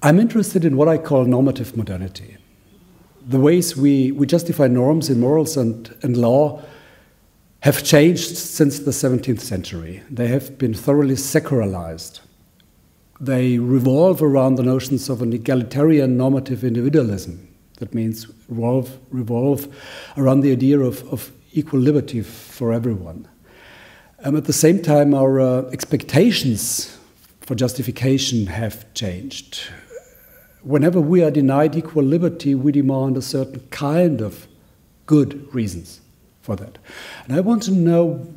I'm interested in what I call normative modernity. The ways we justify norms in morals and law have changed since the 17th century. They have been thoroughly secularized. They revolve around the notions of an egalitarian normative individualism. That means revolve around the idea of equal liberty for everyone. At the same time, our expectations for justification have changed. Whenever we are denied equal liberty, we demand a certain kind of good reasons for that. And I want to know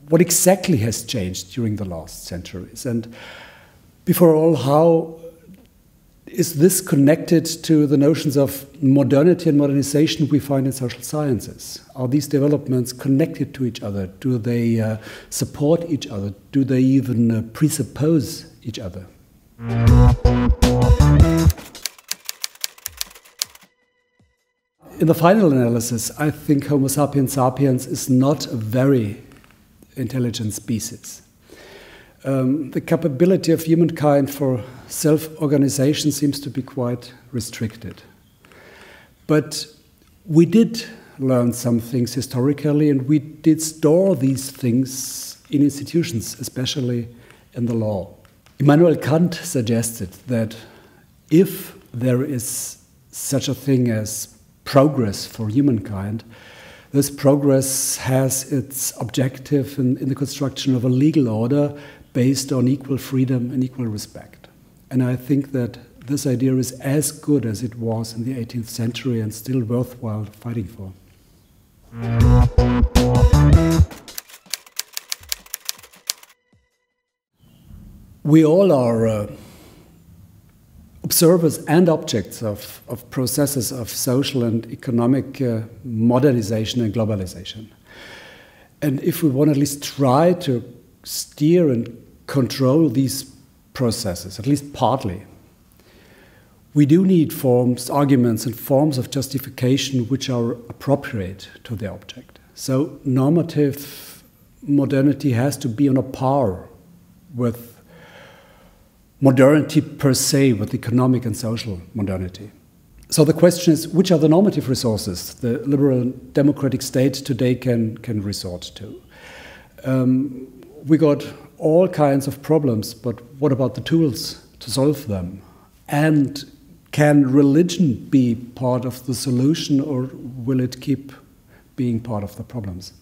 what exactly has changed during the last centuries. And before all, how is this connected to the notions of modernity and modernization we find in social sciences? Are these developments connected to each other? Do they support each other? Do they even presuppose each other? In the final analysis, I think Homo sapiens is not a very intelligent species. The capability of humankind for self-organization seems to be quite restricted. But we did learn some things historically, and we did store these things in institutions, especially in the law. Immanuel Kant suggested that if there is such a thing as progress for humankind, this progress has its objective in the construction of a legal order based on equal freedom and equal respect. And I think that this idea is as good as it was in the 18th century and still worthwhile fighting for. We all are observers and objects of processes of social and economic modernization and globalization. And if we want to at least try to steer and control these processes, at least partly, we do need forms, arguments, and forms of justification which are appropriate to the object. So normative modernity has to be on a par with modernity per se, with economic and social modernity. So the question is, which are the normative resources the liberal and democratic state today can resort to? We got all kinds of problems, but what about the tools to solve them? And can religion be part of the solution, or will it keep being part of the problems?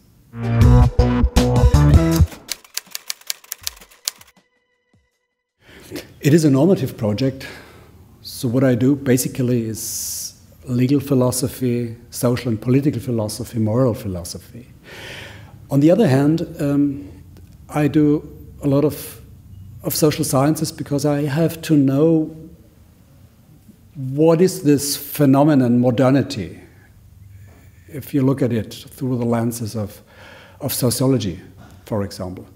It is a normative project, so what I do basically is legal philosophy, social and political philosophy, moral philosophy. On the other hand, I do a lot of social sciences because I have to know what is this phenomenon, modernity, if you look at it through the lenses of sociology, for example.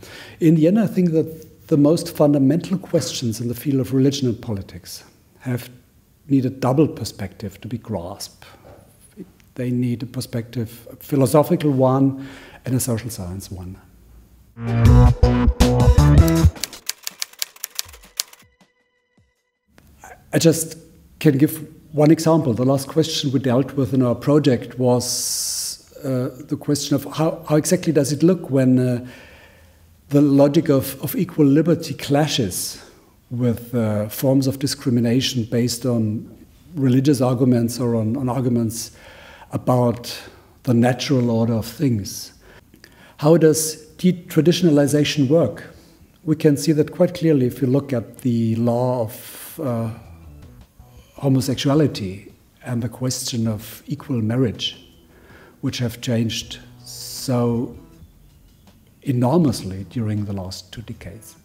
In the end, I think that the most fundamental questions in the field of religion and politics need a double perspective to be grasped. They need a perspective, a philosophical one and a social science one. I just can give one example. The last question we dealt with in our project was the question of how exactly does it look when the logic of equal liberty clashes with forms of discrimination based on religious arguments or on arguments about the natural order of things. How does detraditionalization work? We can see that quite clearly if you look at the law of homosexuality and the question of equal marriage, which have changed so enormously during the last 2 decades.